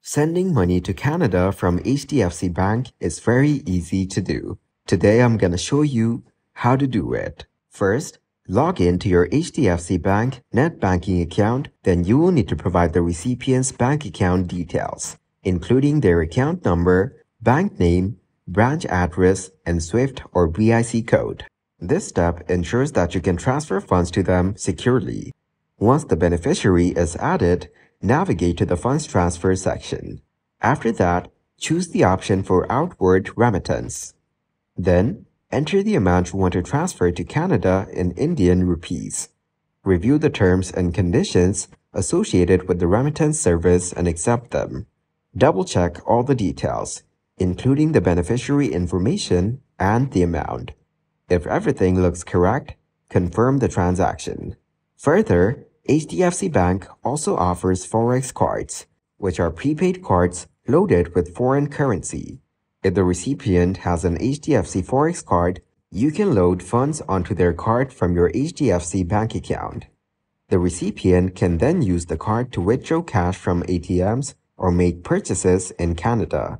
Sending money to Canada from HDFC Bank is very easy to do. Today I'm gonna show you how to do it. First, log in to your HDFC Bank net banking account, then you will need to provide the recipient's bank account details, including their account number, bank name, branch address, and SWIFT or BIC code. This step ensures that you can transfer funds to them securely. Once the beneficiary is added, navigate to the Funds Transfer section. After that, choose the option for Outward Remittance. Then, enter the amount you want to transfer to Canada in Indian rupees. Review the terms and conditions associated with the remittance service and accept them. Double-check all the details, including the beneficiary information and the amount. If everything looks correct, confirm the transaction. Further, HDFC Bank also offers Forex cards, which are prepaid cards loaded with foreign currency. If the recipient has an HDFC Forex card, you can load funds onto their card from your HDFC Bank account. The recipient can then use the card to withdraw cash from ATMs or make purchases in Canada.